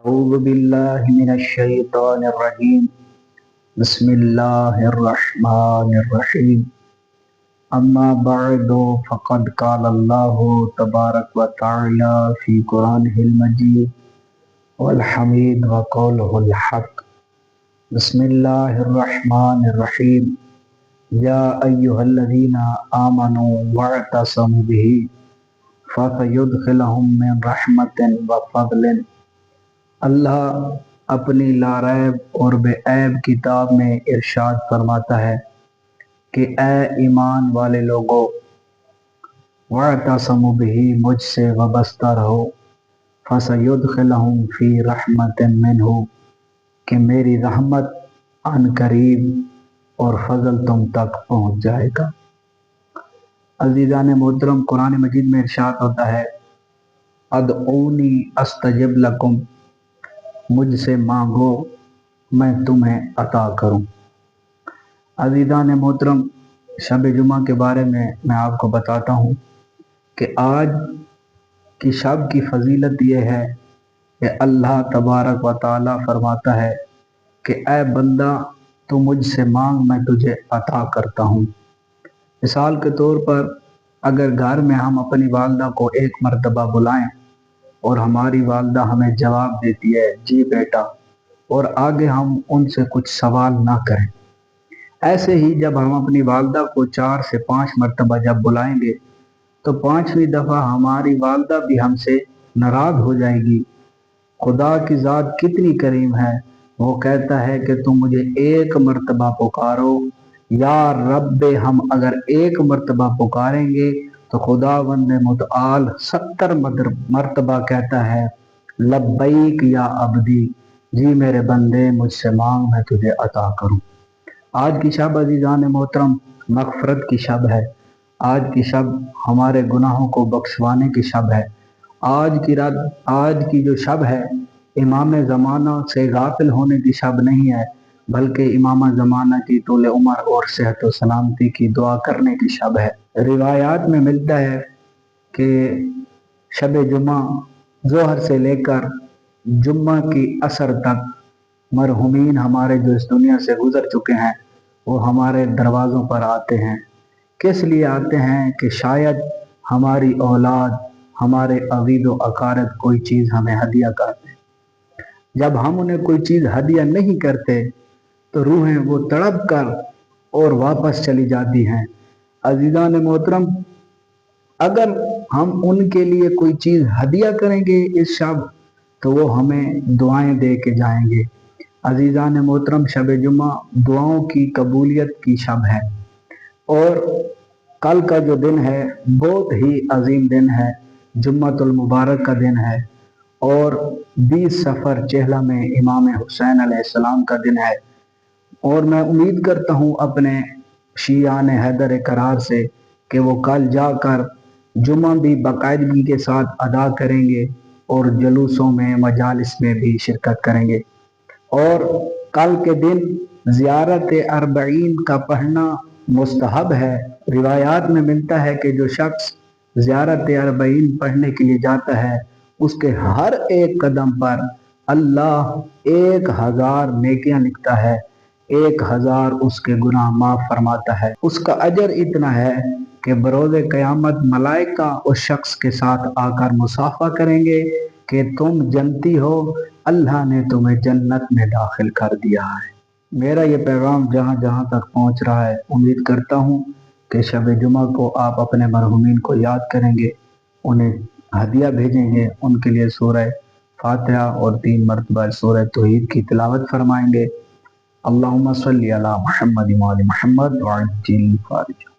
أعوذ بالله من الشيطان الرجيم بسم الله الرحمن الرحيم أما بعد فقد قال الله تبارك وتعالى في قرآنه المجيد والحميد وقوله الحق بسم الله الرحمن الرحيم يا أيها الذين آمنوا واعتصموا به فسيدخلهم من رحمة وفضل۔ اللہ اپنی لاریب اور بے عیب کتاب میں ارشاد فرماتا ہے کہ اے ایمان والے لوگوں، وَاعْتَصِمُوا بِهِ، مجھ سے وابستہ رہو، فَسَيُدْخِلُهُمْ فِي رَحْمَةٍ مِّنْهُ، کہ میری رحمت عن قریب اور فضل تم تک پہنچ جائے گا۔ عزیزان محترم، قرآن مجید میں ارشاد ہوتا ہے ادعونی استجب لکم، مجھ سے مانگو میں تمہیں عطا کروں۔ عزیزان محترم، شب جمعہ کے بارے میں آپ کو بتاتا ہوں کہ آج کی شب کی فضیلت یہ ہے کہ اللہ تبارک و تعالی فرماتا ہے کہ اے بندہ تو مجھ سے مانگ میں تجھے عطا کرتا ہوں۔ مثال کے طور پر اگر گھر میں ہم اپنی والدہ کو ایک مرتبہ بلائیں اور ہماری والدہ ہمیں جواب دیتی ہے جی بیٹا، اور آگے ہم ان سے کچھ سوال نہ کریں، ایسے ہی جب ہم اپنی والدہ کو 4 سے 5 مرتبہ جب بلائیں گے تو 5ویں دفعہ ہماری والدہ بھی ہم سے ناراض ہو جائے گی۔ خدا کی ذات کتنی کریم ہے، وہ کہتا ہے کہ تم مجھے 1 مرتبہ پکارو یا رب، ہم اگر 1 مرتبہ پکاریں گے تو خداوند متعال 70 مرتبہ کہتا ہے لبیک یا عبدی، جی میرے بندے مجھ سے مانگ میں تجھے عطا کروں۔ آج کی شب عزیزان محترم مغفرت کی شب ہے، آج کی شب ہمارے گناہوں کو بخشوانے کی شب ہے، آج کی جو شب ہے امام زمانہ سے غافل ہونے کی شب نہیں ہے، بلکہ امام زمانہ کی طول عمر اور صحت و سلامتی کی دعا کرنے کی شب ہے۔ روایات میں ملتا ہے کہ شب جمعہ ظہر سے لے کر جمعہ کی عصر تک مرحومین ہمارے جو اس دنیا سے گزر چکے ہیں وہ ہمارے دروازوں پر آتے ہیں۔ کس لیے آتے ہیں؟ کہ شاید ہماری اولاد، ہمارے عوید و اقارب کوئی چیز ہمیں ہدیہ کرتے ہیں۔ جب ہم انہیں کوئی چیز ہدیہ نہیں کرتے تو روحیں وہ تڑپ کر اور واپس چلی جاتی ہیں۔ عزیزان محترم، اگر ہم ان کے لیے کوئی چیز ہدیہ کریں گے اس شب تو وہ ہمیں دعائیں دے کے جائیں گے۔ عزیزان محترم، شب جمعہ دعاؤں کی قبولیت کی شب ہے، اور کل کا جو دن ہے بہت ہی عظیم دن ہے، جمعۃ المبارک کا دن ہے، اور 20 صفر چہلہ میں امام حسین علیہ السلام کا دن ہے، اور میں امید کرتا ہوں اپنے شیعان حیدر کرار سے کہ وہ کل جا کر جمعہ بھی باقاعدگی کے ساتھ ادا کریں گے اور جلوسوں میں مجالس میں بھی شرکت کریں گے۔ اور کل کے دن زیارت اربعین کا پڑھنا مستحب ہے۔ روایات میں ملتا ہے کہ جو شخص زیارت اربعین پڑھنے کے لیے جاتا ہے اس کے ہر ایک قدم پر اللہ 1000 نیکیاں لکھتا ہے، 1000 اس کے گناہ معاف فرماتا ہے۔ اس کا اجر اتنا ہے کہ بروز قیامت ملائکہ اس شخص کے ساتھ آ کر مصافحہ کریں گے کہ تم جنتی ہو، اللہ نے تمہیں جنت میں داخل کر دیا ہے۔ میرا یہ پیغام جہاں جہاں تک پہنچ رہا ہے، امید کرتا ہوں کہ شب جمعہ کو آپ اپنے مرحومین کو یاد کریں گے، انہیں ہدیہ بھیجیں گے، ان کے لیے سورہ فاتحہ اور 3 مرتبہ سورہ توحید کی تلاوت فرمائیں گے۔ اللہم صلی علی محمد وعلی محمد وعجل فرج۔